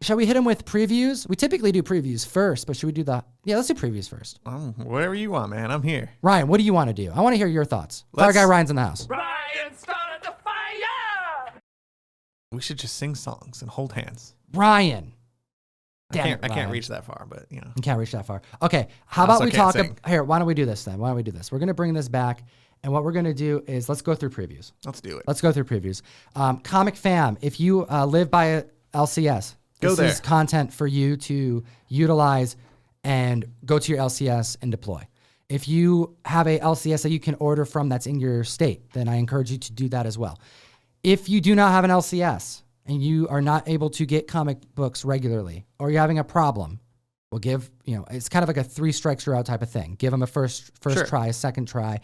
shall we hit them with previews? We typically do previews first, but should we do let's do previews first. Whatever you want, man. I'm here. Ryan, what do you want to do? I want to hear your thoughts. FireGuy Ryan's in the house. Ryan started the fire! We should just sing songs and hold hands. Ryan. I can't reach that far, but you know. You can't reach that far. Okay, how about we talk here? Why don't we do this then? Why don't we do this? We're gonna bring this back, and what we're gonna do is let's go through previews. Let's do it. Let's go through previews. Comic fam, if you live by a LCS, this is content for you to utilize and go to your LCS and deploy. If you have a LCS that you can order from that's in your state, then I encourage you to do that as well. If you do not have an LCS and you are not able to get comic books regularly, or you're having a problem, we'll give, it's kind of like a 3 strikes you're out type of thing. Give them a first try, a second try,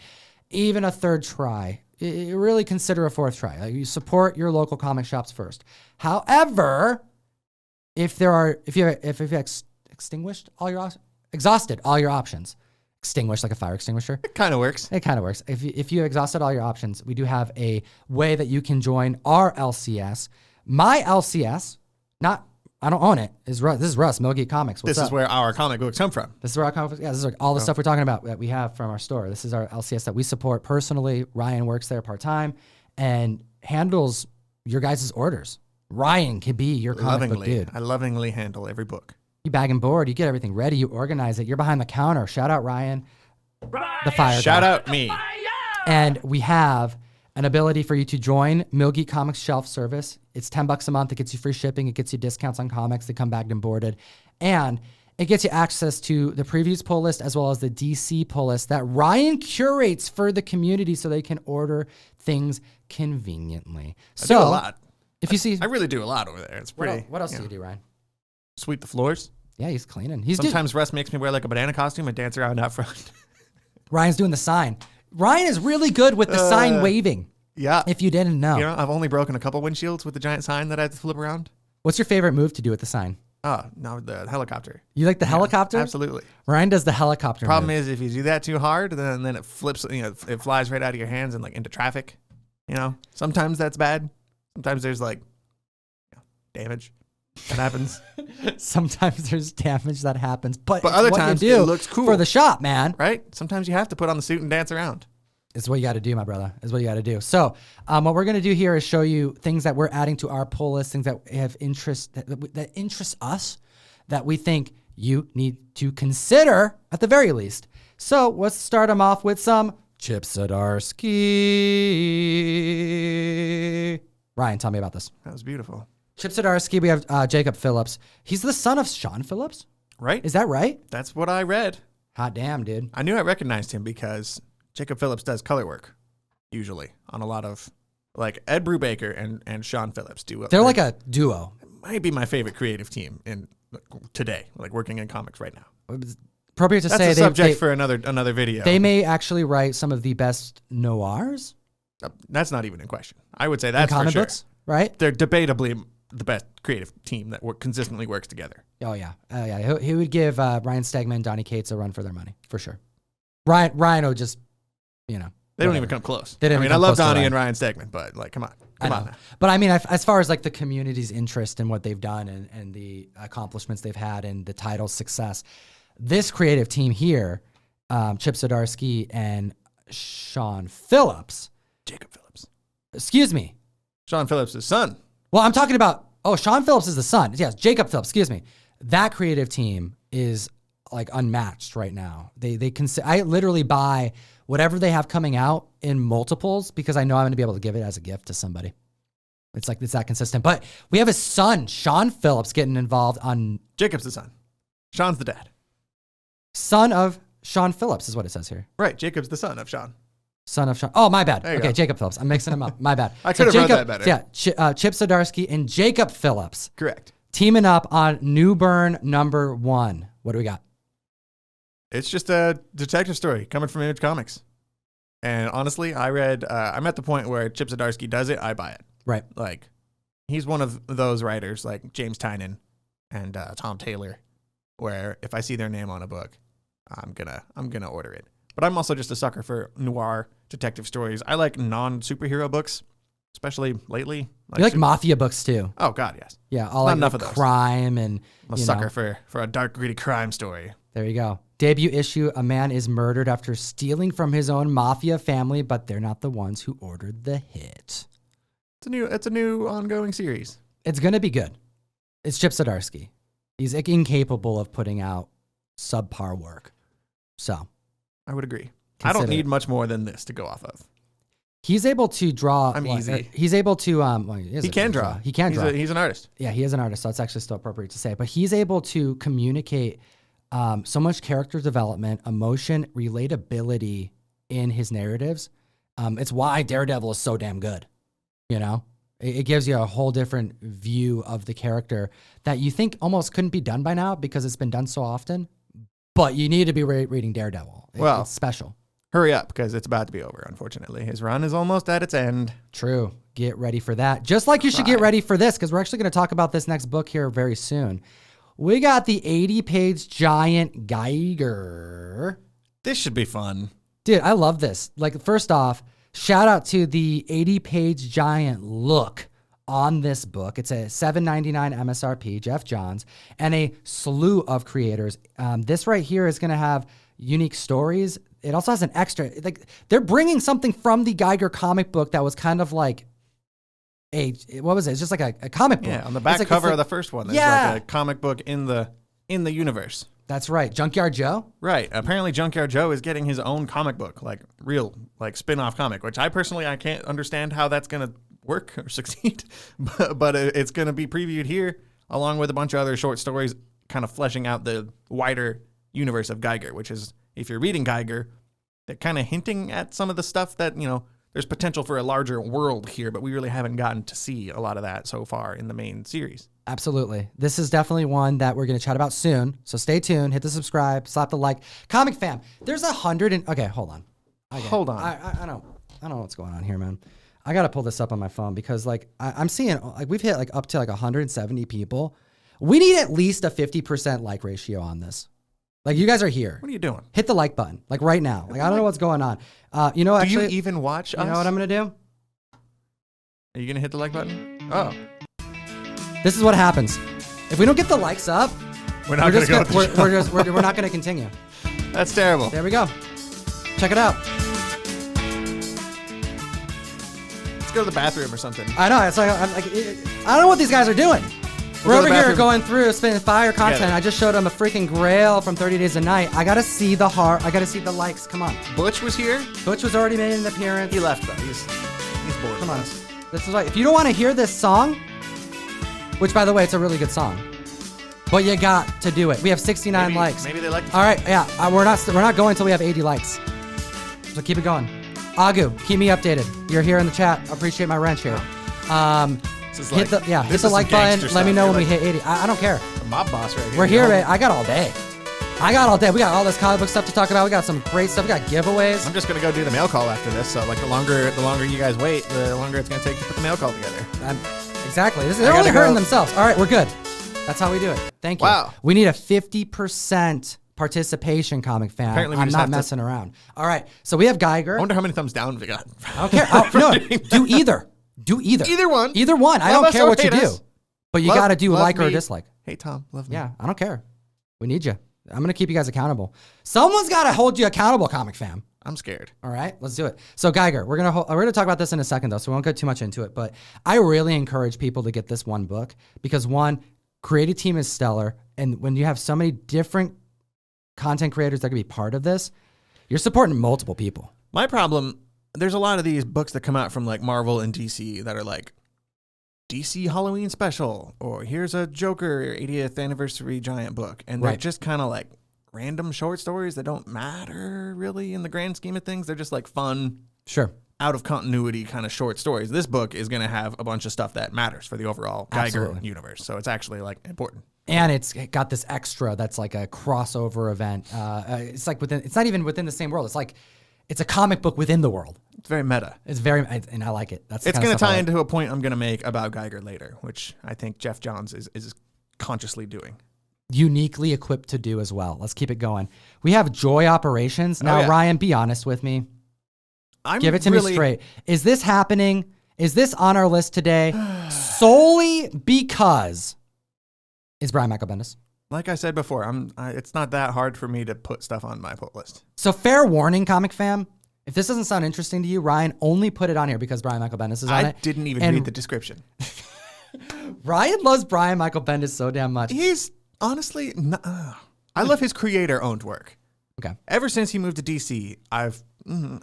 even a third try. Really consider a 4th try. You support your local comic shops first. However, if you exhausted all your options, extinguished like a fire extinguisher. It kind of works. If you exhausted all your options, we do have a way that you can join our LCS. My LCS, I don't own it. This is Russ, Mill Geek Comics. This is where our comic books come from. This is where our comic books, this is all the stuff we're talking about that we have from our store. This is our LCS that we support personally. Ryan works there part-time and handles your guys' orders. Ryan could be your comic book dude. I lovingly handle every book. You bag and board, you get everything ready, you organize it. You're behind the counter. Shout out Ryan, the fire Shout guy. out me. And we have an ability for you to join Mill Geek Comics shelf service. It's $10 a month. It gets you free shipping. It gets you discounts on comics that come bagged and boarded. And it gets you access to the previews pull list as well as the DC pull list that Ryan curates for the community so they can order things conveniently. I do a lot. If you see, I really do a lot over there. It's pretty. What else do you do, Ryan? Sweep the floors. Yeah, he's cleaning. Sometimes Russ makes me wear like a banana costume and dance around out front. Ryan's doing the sign. Ryan is really good with the sign waving. Yeah. If you didn't know. I've only broken a couple windshields with the giant sign that I had to flip around. What's your favorite move to do with the sign? Oh, no, the helicopter. You like the helicopter? Absolutely. Ryan does the helicopter Problem move. is, if you do that too hard, then it flips, it flies right out of your hands and like into traffic. Sometimes that's bad. Sometimes there's like damage that happens. Sometimes there's damage that happens, but other times you do it looks cool for the shop, man. Right? Sometimes you have to put on the suit and dance around. It's what you got to do, my brother. It's what you got to do. So what we're going to do here is show you things that we're adding to our pull list, things that have interest, that interest us, that we think you need to consider at the very least. So let's start them off with some Chip Zdarsky. Ryan, tell me about this. That was beautiful. Chip Zdarsky, we have Jacob Phillips. He's the son of Sean Phillips? Right. Is that right? That's what I read. Hot damn, dude. I knew I recognized him because Jacob Phillips does color work, usually, on a lot of, like, Ed Brubaker and Sean Phillips do. They're like a duo. It might be my favorite creative team today, like working in comics right now. It's appropriate to say that's a subject for another video. They may actually write some of the best noirs. That's not even in question. I would say that's in comic for sure. Books, right? They're debatably the best creative team that consistently works together. Oh yeah, he would give Ryan Stegman and Donnie Cates a run for their money for sure. Ryan will just. They don't even come close. I love Donnie and Ryan Stegman, but like, come on now. But I mean, as far as like the community's interest in what they've done and the accomplishments they've had and the title's success, this creative team here, Chip Zdarsky and Sean Phillips. Jacob Phillips. Excuse me. Sean Phillips' son. Well, I'm talking about, Sean Phillips is the son. Yes, Jacob Phillips, excuse me. That creative team is like unmatched right now. I literally buy whatever they have coming out in multiples because I know I'm going to be able to give it as a gift to somebody. It's that consistent. But we have his son, Sean Phillips, getting involved on... Jacob's the son. Sean's the dad. Son of Sean Phillips is what it says here. Right, Jacob's the son of Sean. Son of Sean. Oh, my bad. Okay, go. Jacob Phillips. I'm mixing them up. My bad. I could have read that better. Yeah, Chip Zdarsky and Jacob Phillips. Correct. Teaming up on New Burn #1. What do we got? It's just a detective story coming from Image Comics. And honestly, I'm at the point where Chip Zdarsky does it, I buy it. Right. Like, he's one of those writers like James Tynion and Tom Taylor, where if I see their name on a book, I'm gonna order it. But I'm also just a sucker for noir detective stories. I like non-superhero books. especially lately. You like mafia books too? Oh God, yes. Yeah, all like enough of those. Crime and I'm a sucker for a dark, gritty crime story. There you go. Debut issue: a man is murdered after stealing from his own mafia family, but they're not the ones who ordered the hit. It's a new ongoing series. It's gonna be good. It's Chip Zdarsky. He's incapable of putting out subpar work. So, I would agree. I don't need much more than this to go off of. He's able to draw. I'm easy. He's able to. He can draw. He can draw. He's an artist. Yeah, he is an artist, so it's actually still appropriate to say. But he's able to communicate so much character development, emotion, relatability in his narratives. It's why Daredevil is so damn good. You know, it gives you a whole different view of the character that you think almost couldn't be done by now because it's been done so often. But you need to be reading Daredevil. It's special. Hurry up, because it's about to be over, unfortunately. His run is almost at its end. True. Get ready for that. Just like you should get ready for this, because we're actually going to talk about this next book here very soon. We got the 80-page giant Geiger. This should be fun. Dude, I love this. Like, first off, shout out to the 80-page giant look on this book. It's a $7.99 MSRP, Jeff Johns, and a slew of creators. This right here is going to have unique stories. It also has an extra, like they're bringing something from the Geiger comic book that was kind of like what was it? It's just like a comic book. Yeah, on the back cover of the first one, there's like a comic book in the universe. That's right. Junkyard Joe? Right. Apparently Junkyard Joe is getting his own comic book, like real, like spin-off comic, which I can't understand how that's going to work or succeed, but it's going to be previewed here along with a bunch of other short stories kind of fleshing out the wider universe of Geiger, which is, if you're reading Geiger, they're kind of hinting at some of the stuff that, you know, there's potential for a larger world here, but we really haven't gotten to see a lot of that so far in the main series. Absolutely. This is definitely one that we're going to chat about soon. So stay tuned, hit the subscribe, slap the like. Comic fam, there's okay, hold on. Hold on. I don't know what's going on here, man. I got to pull this up on my phone because like I'm seeing like we've hit like up to like 170 people. We need at least a 50% like ratio on this. Like, you guys are here. What are you doing? Hit the like button, like right now. Like, I don't know what's going on. You know, actually, do you even watch us? You know what I'm going to do? Are you going to hit the like button? Oh. This is what happens. If we don't get the likes up, we're not going to go. We're not going to continue. That's terrible. There we go. Check it out. Let's go to the bathroom or something. I know. It's like, I don't know what these guys are doing. We're over here going through spinning fire content. I just showed them a freaking grail from 30 Days a Night. I got to see the heart. I got to see the likes. Come on. Butch was here. Butch was already made an appearance. He left, though. He's bored. Come on. This is right. If you don't want to hear this song, which, by the way, it's a really good song, but you got to do it. We have 69 likes. Maybe they like it. All right. Yeah. We're not going until we have 80 likes. So keep it going. Agu, keep me updated. You're here in the chat. Appreciate my wrench here. Hit the like button. Let me know when we hit 80. I don't care. A mob boss right here. We're here, man. I got all day. We got all this comic book stuff to talk about. We got some great stuff. We got giveaways. I'm just gonna go do the mail call after this. So like the longer you guys wait, the longer it's gonna take to put the mail call together. Exactly. They're only hurting themselves. All right, we're good. That's how we do it. Thank you. Wow. We need a 50% participation, comic fan. Apparently I'm not messing around. All right. So we have Geiger. I wonder how many thumbs down we got. I don't care. No, do either. Do either. Either one. Either one. I don't care what you do. But you got to do like or dislike. Hey, Tom. Love me. Yeah, I don't care. We need you. I'm going to keep you guys accountable. Someone's got to hold you accountable, comic fam. I'm scared. All right, let's do it. So Geiger, we're gonna talk about this in a second though, so we won't get too much into it. But I really encourage people to get this one book because one, creative team is stellar, and when you have so many different content creators that can be part of this, you're supporting multiple people. My problem, there's a lot of these books that come out from like Marvel and DC that are like DC Halloween special, or here's a Joker 80th anniversary giant book, and they're just kind of like random short stories that don't matter really in the grand scheme of things. They're just like fun, out of continuity kind of short stories. This book is going to have a bunch of stuff that matters for the overall Geiger universe. So it's actually like important. And it's got this extra that's like a crossover event. It's like it's not even within the same world. It's like, it's a comic book within the world. It's very meta. And I like it. It's going to tie into a point I'm going to make about Geiger later, which I think Jeff Johns is consciously doing. Uniquely equipped to do as well. Let's keep it going. We have Joy Operations. Now, Ryan, be honest with me. Give it to me straight. Is this happening Is this on our list today solely because it's Brian Michael Bendis? Like I said before, it's not that hard for me to put stuff on my pull list. So fair warning, comic fam. If this doesn't sound interesting to you, Ryan only put it on here because Brian Michael Bendis is on it. I didn't even read the description. Ryan loves Brian Michael Bendis so damn much. He's honestly, I love his creator-owned work. Okay. Ever since he moved to DC,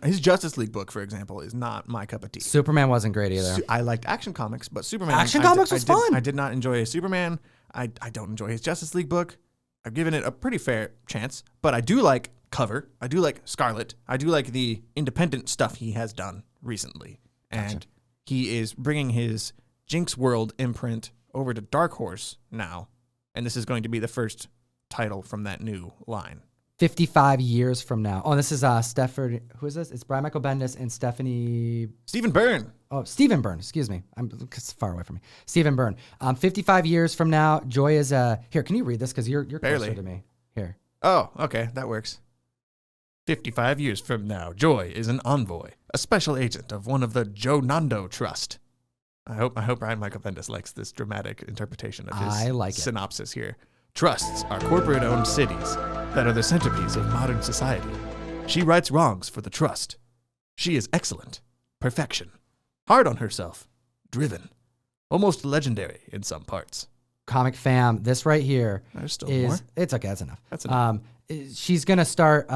his Justice League book, for example, is not my cup of tea. Superman wasn't great either. I liked Action Comics, but Superman... Action Comics was fun. I did not enjoy Superman. I don't enjoy his Justice League book. I've given it a pretty fair chance, but I do like Cover. I do like Scarlet. I do like the independent stuff he has done recently. Gotcha. And he is bringing his Jinx World imprint over to Dark Horse now, and this is going to be the first title from that new line. 55 years from now. Oh, this is Stefford. Who is this? It's Brian Michael Bendis and Stephanie... Stephen Byrne. Oh, Stephen Byrne. Excuse me. It's far away from me. Stephen Byrne. 55 years from now, Joy is... Here, can you read this? Because you're closer to me. Here. Oh, okay. That works. 55 years from now, Joy is an envoy, a special agent of one of the Joe Nando Trust. I hope Brian Michael Bendis likes this dramatic interpretation of his synopsis here. Trusts are corporate-owned cities that are the centerpiece of modern society. She rights wrongs for the trust. She is excellent, perfection, hard on herself, driven, almost legendary in some parts. Comic fam, this right here There's still more. It's okay, that's enough. That's enough. She's going to start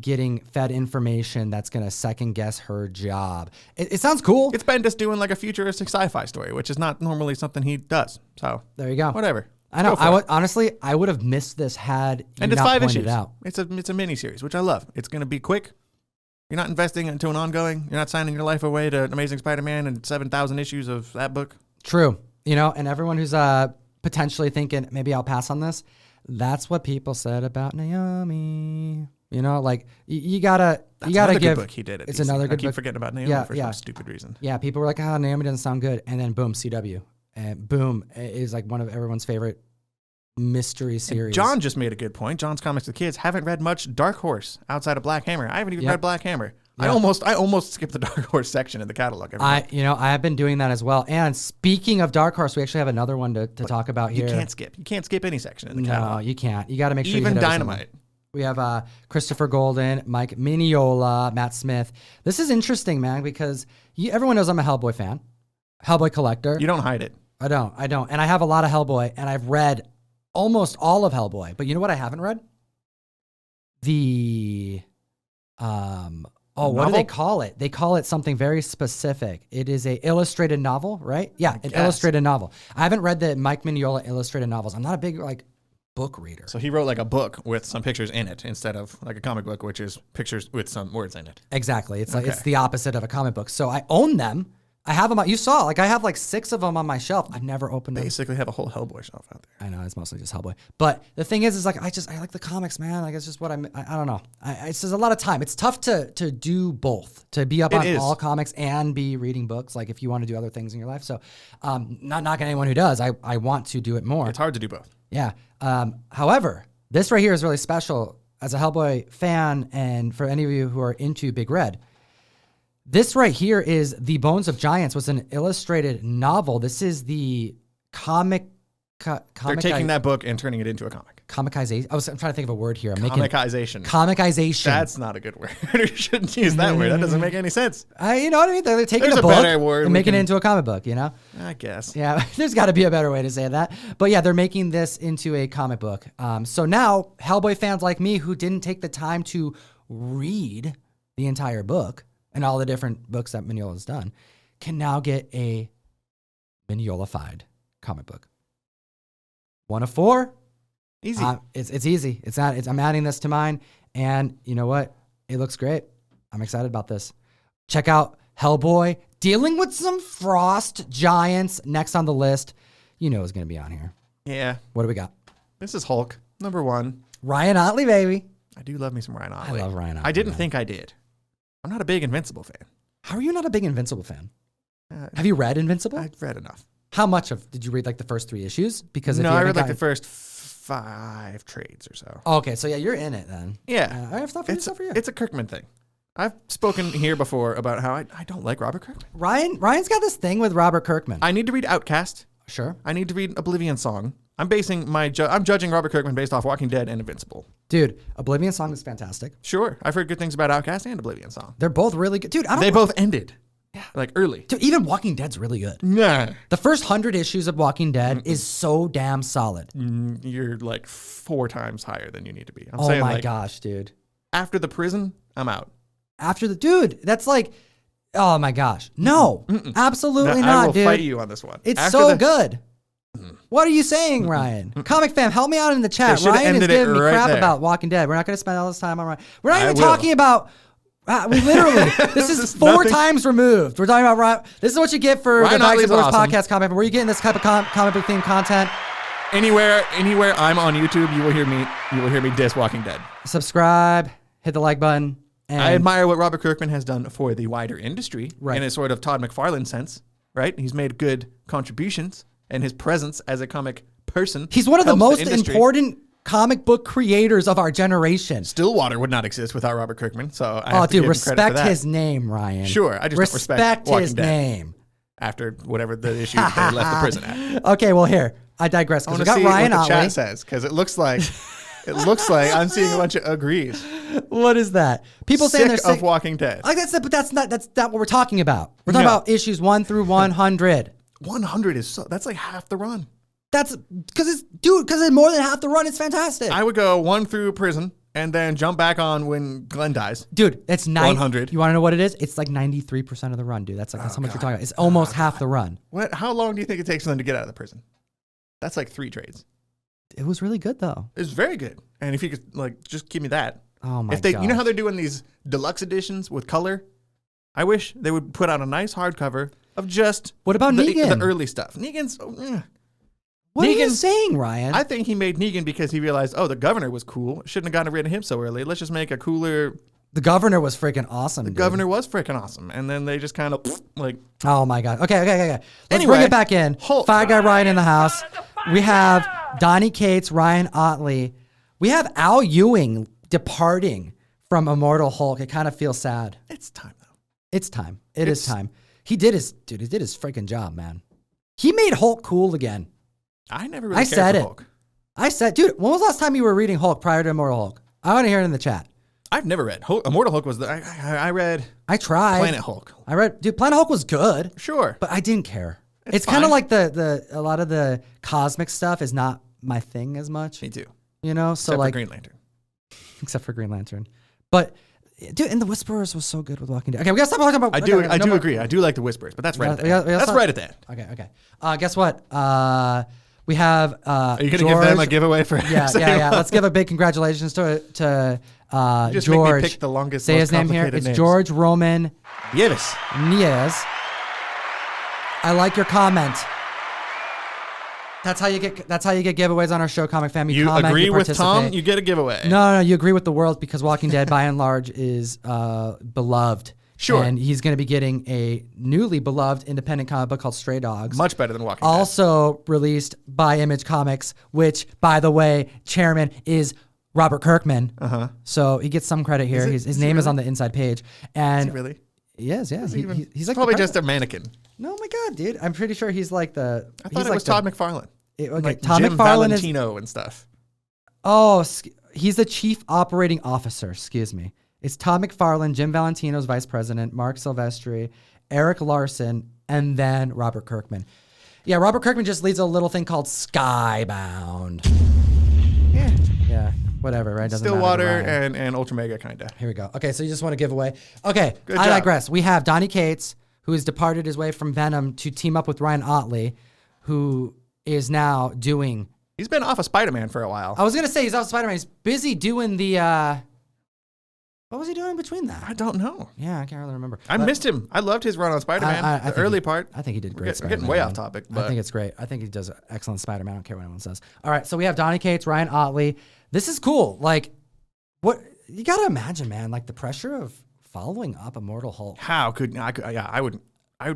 getting fed information that's going to second guess her job. It sounds cool. It's Bendis doing like a futuristic sci-fi story, which is not normally something he does. So there you go. Whatever. I know. Honestly, I would have missed this had you and it's not 5 pointed issues. it out. It's a mini series, which I love. It's going to be quick. You're not investing into an ongoing. You're not signing your life away to Amazing Spider-Man and 7,000 issues of that book. True. And everyone who's potentially thinking maybe I'll pass on this, that's what people said about Naomi. Like you gotta give. Good book he did. It's another good book. I keep forgetting about Naomi for some stupid reason. Yeah, people were like, "Oh, Naomi doesn't sound good," and then boom, CW. And boom, is like one of everyone's favorite mystery series. And John just made a good point. John's Comics with Kids haven't read much Dark Horse outside of Black Hammer. I haven't even read Black Hammer. Yep. I almost skipped the Dark Horse section in the catalog. I have been doing that as well. And speaking of Dark Horse, we actually have another one to talk about here. You can't skip any section in the catalog. No, you can't. You got to make sure even you hit Dynamite. We have Christopher Golden, Mike Mignola, Matt Smith. This is interesting, man, because everyone knows I'm a Hellboy fan, Hellboy collector. You don't hide it. I don't. And I have a lot of Hellboy, and I've read almost all of Hellboy. But you know what I haven't read? The, what do they call it? They call it something very specific. It is a illustrated novel, right? Yeah, illustrated novel. I haven't read the Mike Mignola illustrated novels. I'm not a big, book reader. So he wrote like a book with some pictures in it instead of like a comic book, which is pictures with some words in it. Exactly. It's it's the opposite of a comic book. So I own them. I have them. You saw, I have 6 of them on my shelf. I've never opened them. Basically have a whole Hellboy shelf out there. I know, it's mostly just Hellboy. But the thing is I like the comics, man. It's just what I don't know. It's just a lot of time. It's tough to do both, to be up on all comics and be reading books, if you want to do other things in your life. So not knocking anyone who does. I want to do it more. It's hard to do both. Yeah. However, this right here is really special as a Hellboy fan, and for any of you who are into Big Red. This right here is The Bones of Giants, was an illustrated novel. This is the comic. They're taking that book and turning it into a comic. Comicization. I'm trying to think of a word here. Comicization. Comicization. That's not a good word. You shouldn't use that word. That doesn't make any sense. You know what I mean? They're taking a book and making it into a comic book, I guess. Yeah, there's got to be a better way to say that. But yeah, they're making this into a comic book. So now Hellboy fans like me who didn't take the time to read the entire book and all the different books that Mignola's done can now get a Mignolified comic book. 1 of 4. Easy. It's easy. I'm adding this to mine, and you know what? It looks great. I'm excited about this. Check out Hellboy dealing with some frost giants. Next on the list, is going to be on here. Yeah. What do we got? This is Hulk, number 1. Ryan Otley, baby. I do love me some Ryan Otley. I love Ryan Otley. I didn't think I did. I'm not a big Invincible fan. How are you not a big Invincible fan? Have you read Invincible? I've read enough. How much did you read the first 3 issues? Because I read the first 5 trades or so. Okay, so yeah, you're in it then. Yeah. I have stuff for you. It's a Kirkman thing. I've spoken here before about how I don't like Robert Kirkman. Ryan's got this thing with Robert Kirkman. I need to read Outcast. Sure. I need to read Oblivion Song. I'm basing I'm judging Robert Kirkman based off Walking Dead and Invincible. Dude, Oblivion Song is fantastic. Sure, I've heard good things about Outcast and Oblivion Song. They're both really good. Dude, They both ended. Yeah, like early. Dude, even Walking Dead's really good. Nah. The first 100 issues of Walking Dead is so damn solid. You're like 4 times higher than you need to be. I'm Oh saying my like, gosh, dude. after the prison, I'm out. After the dude, that's like, oh my gosh. No, absolutely No, not, I will dude. fight you on this one. It's After so the- good. What are you saying, Ryan? Comic fam, help me out in the chat. They should've Ryan is ended it giving me right crap there. about Walking Dead. We're not going to spend all this time on Ryan. We're not I even will. talking about. We literally, this is 4 nothing. times removed. We're talking about Ryan. This is what you get for Ryan the Bags Otley's and Boys awesome. podcast comment. Where you getting this type of comic book themed content? Anywhere I'm on YouTube, you will hear me diss Walking Dead. Subscribe, hit the like button. And I admire what Robert Kirkman has done for the wider industry Right. in a sort of Todd McFarlane sense, right? He's made good contributions, and his presence as a comic person. he's one of the helps most industry. important comic book creators of our generation. Stillwater would not exist without Robert Kirkman, so I Oh, have to dude, give him credit for respect that. his name, Ryan. Sure, I just don't respect his Walking Dead. name. After whatever the issue they left the prison at. Okay, well here I digress I because want we to got see Ryan what the Otley. chat says, because it looks like I'm seeing a bunch of agrees. What is that? People saying they're Sick sick of Walking Dead. Like but that's not what we're talking about. We're talking No. about issues 1 through 100. 100 is that's like half the run. That's because it's more than half the run. It's fantastic. I would go 1 through prison and then jump back on when Glenn dies. Dude, it's 100. You want to know what it is? It's like 93% of the run, dude. That's how much you're talking about. It's almost half the run. What? How long do you think it takes for them to get out of the prison? That's like 3 trades. It was really good though. It's very good. And if you could like just give me that. Oh my If they, god. you know how they're doing these deluxe editions with color? I wish they would put out a nice hardcover of just What about Negan? the early stuff. Negan's. What are you Negan- saying, Ryan? I think he made Negan because he realized, oh, the governor was cool. Shouldn't have gotten rid of him so early. Let's just make a cooler. The governor was freaking awesome. The dude. governor was freaking awesome, and then they just kind of like. Oh my god. Okay. Let's Anyway, bring it back in. Hulk. FireGuy Ryan in the house. We have Donnie Cates, Ryan Otley. We have Al Ewing departing from Immortal Hulk. It kind of feels sad. It's time though. It's time. It is time. He did his freaking job, man. He made Hulk cool again. I never really I cared said for it. Hulk. I said, dude, when was the last time you were reading Hulk prior to Immortal Hulk? I want to hear it in the chat. I've never read Hulk. Immortal Hulk was the I read I tried. Planet Hulk. I read, dude, Planet Hulk was good, Sure, but I didn't care. It's It's kind of fine. like a lot of the cosmic stuff is not my thing as much, me too. you know? So Except like, for Green Lantern. except for Green Lantern. But, dude, and the Whisperers was so good with Walking Dead. Okay, we gotta stop talking about. I do agree. I do like the Whispers, but that's right at we the got- end. we gotta That's stop- right at the end. Okay. Guess what? We have. Are you gonna give them a giveaway for? Yeah. saying Let's give a big congratulations to You just make me George. pick the longest, Say most his name here. complicated It's names. George Roman Yevis. Niaz. I like your comment. That's how you get giveaways on our show, Comic Fam. You comment, agree you with Tom? participate. You get a giveaway. No, you agree with the world because Walking Dead, by and large, is beloved. Sure. And he's going to be getting a newly beloved independent comic book called Stray Dogs. Much better than Walking Dead. Also released by Image Comics, which, by the way, chairman is Robert Kirkman. So he gets some credit here. His name is on the inside page. And Is he really? Yes, yeah. He's like Probably the just a mannequin. No, my God, dude. I'm pretty sure he's like the. I thought it was Todd McFarlane. Like Todd Jim McFarlane is. Valentino and stuff. Oh, he's the chief operating officer. Excuse me. It's Todd McFarlane, Jim Valentino's vice president, Mark Silvestri, Eric Larson, and then Robert Kirkman. Yeah, Robert Kirkman just leads a little thing called Skybound. Yeah, whatever, right? Doesn't Stillwater matter to Ryan. and Ultra Mega, kind of. Here we go. Okay, so you just want to give away. Okay, Good I job. digress. We have Donnie Cates, who has departed his way from Venom to team up with Ryan Otley, who is now doing. He's been off of Spider-Man for a while. I was gonna say he's off Spider-Man. He's busy doing the. What was he doing in between that? I don't know. Yeah, I can't really remember. I missed him. I loved his run on Spider-Man. I The think early he- part. I think he did great. We're getting Spider-Man, way man. off topic, I but think it's great. I think he does excellent Spider-Man. I don't care what anyone says. All right, so we have Donnie Cates, Ryan Otley. This is cool. Like, what you gotta imagine, man? Like the pressure of following up Immortal Hulk. how could I? Yeah, I would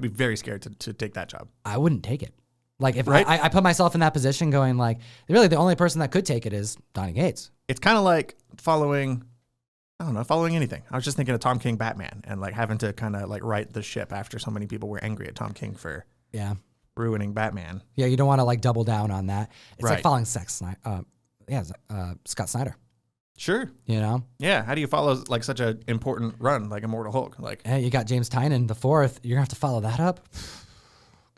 be very scared to take that job. I wouldn't take it. Like if Right? I put myself in that position, going like, really, the only person that could take it is Donnie Cates. It's kind of like following I don't know, following anything. I was just thinking of Tom King Batman and like having to kind of like right the ship after so many people were angry at Tom King for ruining Batman. Yeah, you don't want to like double down on that. It's Right. like following Scott Snyder. Sure. You know? Yeah. How do you follow like such an important run like Immortal Hulk? Like, Hey, you got James Tynion, the 4th. You're gonna have to follow that up.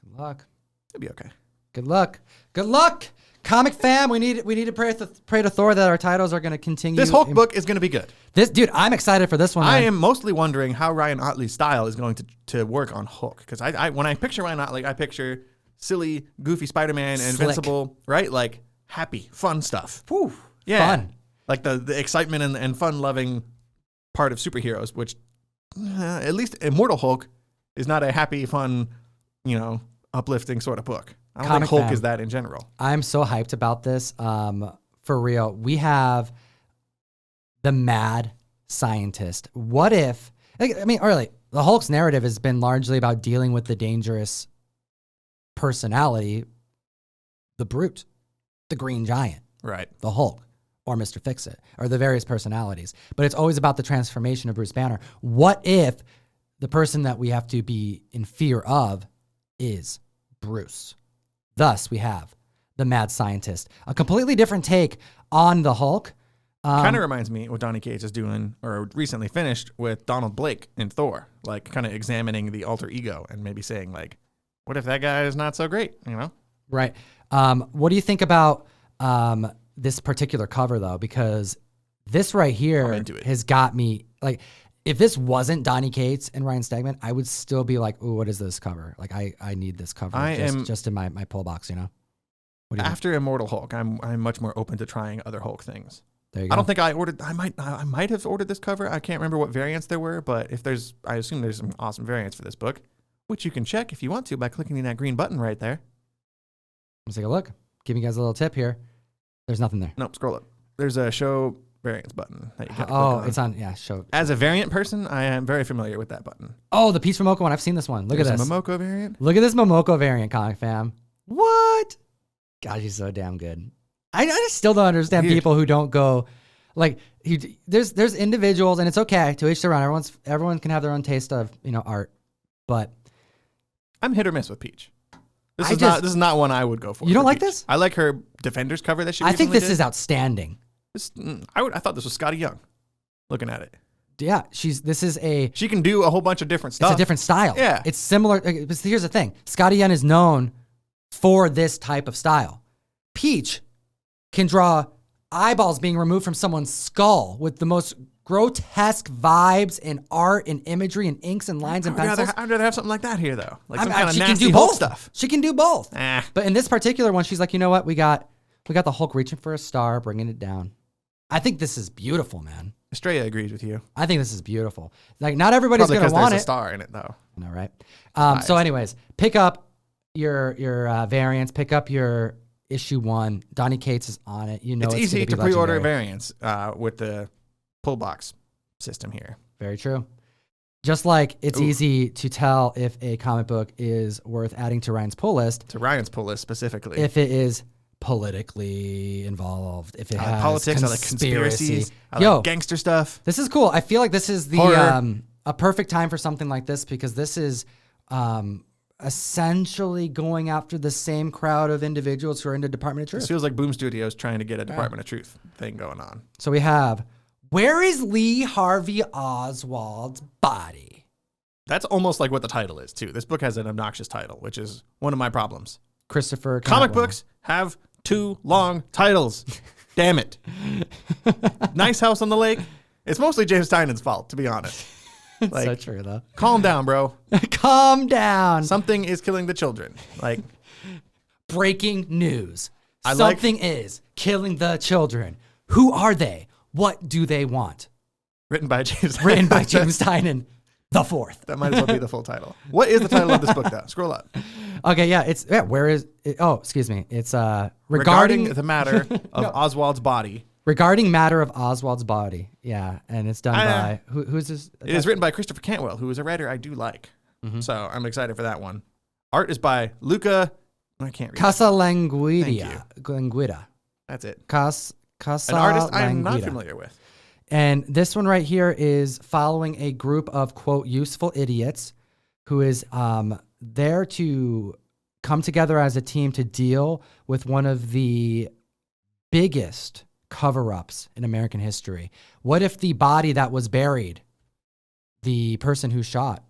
Good luck. it'd be okay. Good luck. Good luck. Comic fam, we need to pray to Thor that our titles are gonna continue. This Hulk book is going to be good. This dude, I'm excited for this one. I man. am mostly wondering how Ryan Ottley's style is going to work on Hulk. Because I when I picture Ryan Ottley, I picture silly, goofy Spider-Man, Slick. Invincible, right? Like happy, fun stuff. Whew, Yeah. fun. Like the excitement and fun-loving part of superheroes, which at least Immortal Hulk is not a happy, fun, uplifting sort of book. I don't Comic think Hulk fam. is that in general. I'm so hyped about this. For real, we have the mad scientist. What if? Really, the Hulk's narrative has been largely about dealing with the dangerous personality, the Brute, the Green Giant, Right. the Hulk, or Mr. Fix-It, or the various personalities. But it's always about the transformation of Bruce Banner. What if the person that we have to be in fear of is Bruce? Thus, we have the mad scientist, a completely different take on the Hulk. Kind of reminds me what Donny Cates is doing, or recently finished with Donald Blake in Thor, like kind of examining the alter ego and maybe saying like, what if that guy is not so great, Right. What do you think about this particular cover, though? Because this right here into it. has got me, like, if this wasn't Donny Cates and Ryan Stegman, I would still be like, ooh, what is this cover? Like, I need this cover just in my pull box, What do you think? After Immortal Hulk, I'm much more open to trying other Hulk things. There you go. I don't think I might have ordered this cover. I can't remember what variants there were, but I assume there's some awesome variants for this book, which you can check if you want to by clicking that green button right there. Let's take a look. Give you guys a little tip here. There's nothing there. Nope, scroll up. There's a show variants button that you got to click on. It's on, show. As a variant person, I am very familiar with that button. Oh, the Peach Momoko one. I've seen this one. Look There's at this. a Momoko variant. Look at this Momoko variant, comic fam. What? God, she's so damn good. I just still don't understand Weird. people who don't go, like, there's individuals, and it's okay to each their own. Everyone can have their own taste of art, but I'm hit or miss with Peach. This I is just- not one I would go for. You don't for like Peach. this? I like her Defenders cover that she I think recently this did. is outstanding. I thought this was Scotty Young. Looking at it, Yeah, this is she can do a whole bunch of different stuff. It's a different style. Yeah. It's similar. But here's the thing. Scotty Young is known for this type of style. Peach can draw eyeballs being removed from someone's skull with the most grotesque vibes and art and imagery and inks and lines and pencils. I'd rather have something like that here, though. Like some kind of she nasty can do Hulk both stuff. She can do both. Ah. But in this particular one, she's like, you know what? We got the Hulk reaching for a star, bringing it down. I think this is beautiful, man. Estrella agrees with you. I think this is beautiful. Like, not everybody's Probably going to because want there's it. a star in it, though. No, right? So anyways, pick up your variants. Pick up your issue 1. Donny Cates is on it. It's easy gonna to be pre-order legendary. variants with the pull box system here. Very true. Just like it's easy to tell if a comic book is worth adding to Ryan's pull list, To Ryan's pull list specifically. if it is politically involved, if it has politics, I like conspiracy. conspiracies, I Yo, like gangster stuff. this is cool. I feel like this is the Horror. a perfect time for something like this because this is essentially going after the same crowd of individuals who are into Department of This Truth. feels like Boom Studios trying to get a Department of Truth thing going on. So we have, where is Lee Harvey Oswald's body? That's almost like what the title is, too. This book has an obnoxious title, which is one of my problems. Christopher Comic Cantwell. books have too long titles. Damn it. Nice House on the Lake. It's mostly James Tynion's fault, to be honest. Like, So true, though. calm down, bro. Calm down. Something is killing the children. Like, Breaking news. I like- Something is killing the children. Who are they? What do they want? written by James. Written by James Tynion, the 4th. That might as well be the full title. What is the title of this book, though? Scroll up. Okay, yeah, where is it? Oh, excuse me. It's Regarding the matter of Oswald's body. regarding matter of Oswald's body. Yeah, and it's done by who's this? It is written by Christopher Cantwell, who is a writer I do like. So I'm excited for that one. Art is by Luca. I can't read. Casa Thank Languida. That's it. Casa An artist I'm not Languida. familiar with. And this one right here is following a group of, quote, useful idiots who is there to come together as a team to deal with one of the biggest cover-ups in American history. What if the body that was buried, the person who shot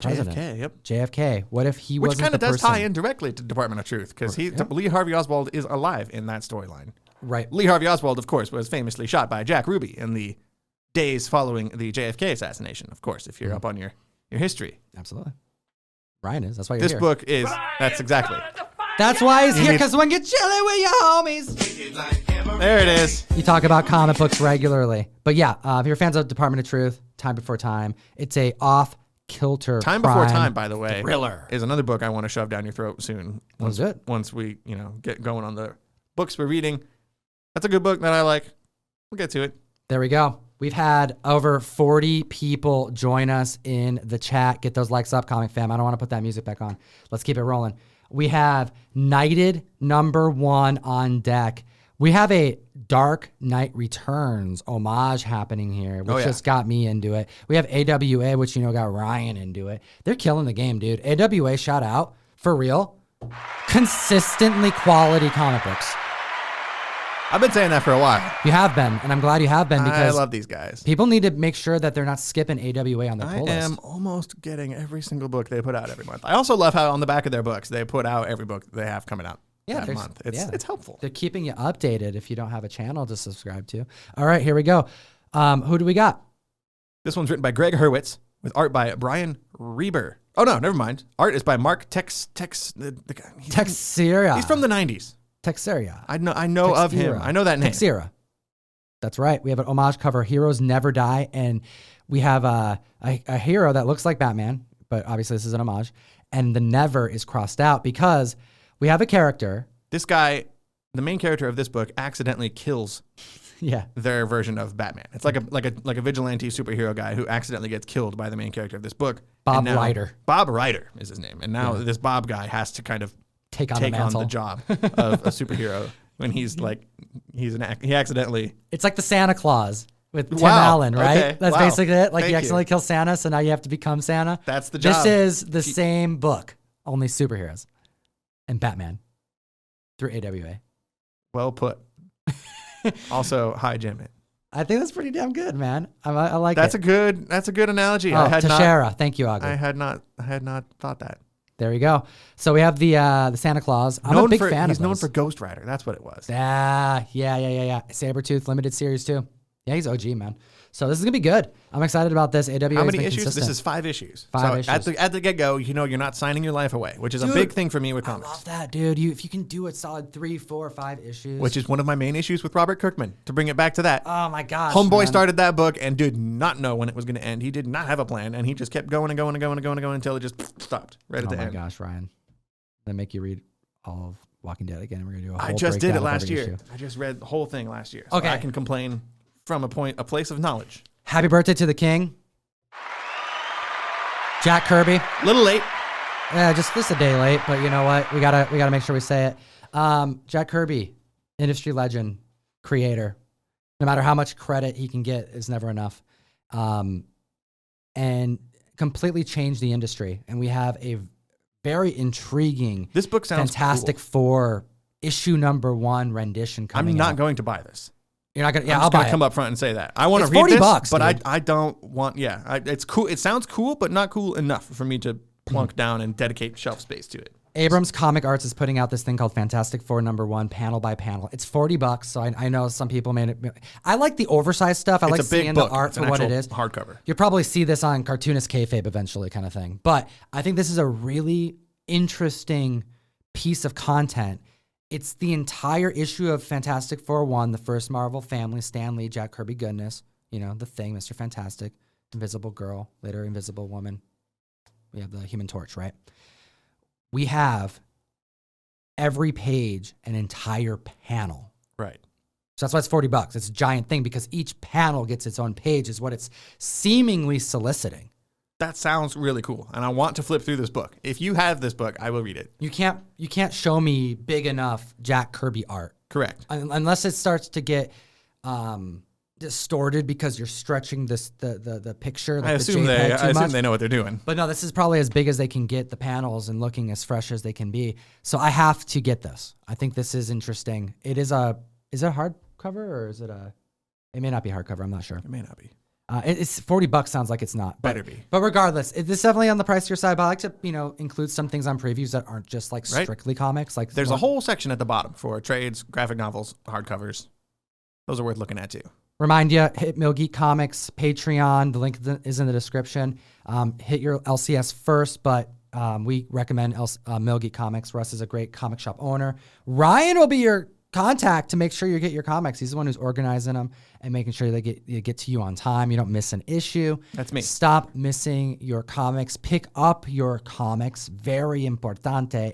president, JFK, yep. JFK, what if he wasn't the person? Which kind of does tie in directly to Department of Truth, because Lee Harvey Oswald is alive in that storyline. Right. Lee Harvey Oswald, of course, was famously shot by Jack Ruby in the days following the JFK assassination, of course, if you're up on your history. Absolutely. Ryan is. That's why you're this here. book is, that's exactly. That's why he's here, because when you're chilling with your homies. There it is. You talk about comic books regularly. But yeah, if you're fans of Department of Truth, Time Before Time, it's a off-kilter Time crime Before Time, by the way, thriller. is another book I want to shove down your throat soon. Once we, get going on the books we're reading. That's a good book that I like. We'll get to it. There we go. We've had over 40 people join us in the chat. Get those likes up, Comic Fam. I don't want to put that music back on. Let's keep it rolling. We have Knighted #1 on deck. We have a Dark Knight Returns homage happening here, which just got me into it. We have AWA, which got Ryan into it. They're killing the game, dude. AWA, shout out. For real. Consistently quality comic books. I've been saying that for a while. You have been, and I'm glad you have been, because I love these guys. People need to make sure that they're not skipping AWA on their pull list. I am almost getting every single book they put out every month. I also love how on the back of their books, they put out every book they have coming out that month. It's helpful. They're keeping you updated if you don't have a channel to subscribe to. All right, here we go. Who do we got? This one's written by Greg Hurwitz with art by Brian Reber. Oh, no, never mind. Art is by Mark Texeira. He's from the 90s. Texeira. I know of him. I know that name. Texeira. That's right. We have an homage cover, Heroes Never Die, and we have a hero that looks like Batman, but obviously this is an homage, and the never is crossed out because we have a character. This guy, the main character of this book, accidentally kills their version of Batman. It's like a vigilante superhero guy who accidentally gets killed by the main character of this book. Bob Ryder. Bob Ryder is his name. And now this Bob guy has to kind of take on the job of a superhero when he accidentally. It's like the Santa Claus with Tim Allen, right? Okay. That's basically it. Like Thank you accidentally kill Santa, so now you have to become Santa. That's the job. This is the same book, only superheroes and Batman through AWA. Well put. Also, hi, Jim. I think that's pretty damn good, man. I like that's it. That's a good analogy. Oh, Teixeira. Thank you, Agri. I had not thought that. There we go. So we have the Santa Claus. I'm a big fan of those. He's known for Ghost Rider. That's what it was. Yeah. Sabretooth limited series too. Yeah, he's OG, man. So this is gonna be good. I'm excited about this. AWA. How many issues? Consistent. This is 5 issues. Five issues. At the get-go, you're not signing your life away, which is a big thing for me with comics. I love that, dude. If you can do a solid 3, 4, 5 issues. Which is one of my main issues with Robert Kirkman. To bring it back to that. Oh my gosh. Homeboy started that book and did not know when it was going to end. He did not have a plan, and he just kept going and going and going and going and going until it just stopped right at the end. Oh my gosh, Ryan. They make you read all of Walking Dead again. We're gonna do a whole I just did it last year. Issue. I just read the whole thing last year. Okay. So I can complain from a place of knowledge. Happy birthday to the king, Jack Kirby. A little late. Yeah, just a day late, but you know what? We gotta make sure we say it. Jack Kirby, industry legend, creator. No matter how much credit he can get, is never enough. And completely changed the industry. And we have a very intriguing. This book sounds Fantastic cool. Four issue #1 rendition coming. I'm not out. going to buy this. You're not gonna. Yeah, I'm I'll just gonna buy come it. up front and say that I want to It's read this, $40, but dude. I don't want. Yeah, it's cool. It sounds cool, but not cool enough for me to plunk down and dedicate shelf space to it. Abrams Comic Arts is putting out this thing called Fantastic Four #1, panel by panel. It's $40, so I know some people made it. I like the oversized stuff. I like It's a big seeing book. the art It's for an what it actual is. hardcover. You'll probably see this on Cartoonist Kayfabe eventually, kind of thing. But I think this is a really interesting piece of content. It's the entire issue of Fantastic Four 1, the first Marvel family, Stan Lee, Jack Kirby goodness, the Thing, Mr. Fantastic, Invisible Girl, later Invisible Woman. We have the Human Torch, right? We have every page an entire panel. Right. So that's why it's $40. It's a giant thing because each panel gets its own page is what it's seemingly soliciting. That sounds really cool, and I want to flip through this book. If you have this book, I will read it. You can't show me big enough Jack Kirby art. Correct. Unless it starts to get distorted because you're stretching the picture. Like I assume they know what they're doing. But no, this is probably as big as they can get the panels and looking as fresh as they can be. So I have to get this. I think this is interesting. Is it a hardcover or is it it may not be hardcover. I'm not sure. It may not be. It's $40. Sounds like it's not. Better be. But regardless, it's definitely on the pricier side. But I like to, include some things on previews that aren't just like strictly comics. Like there's a whole section at the bottom for trades, graphic novels, hardcovers. Those are worth looking at too. Remind you, hit Mill Geek Comics Patreon. The link is in the description. Hit your LCS first, but we recommend Mill Geek Comics. Russ is a great comic shop owner. Ryan will be your contact to make sure you get your comics. He's the one who's organizing them and making sure they get to you on time. You don't miss an issue. That's me. Stop missing your comics. Pick up your comics. Very importante.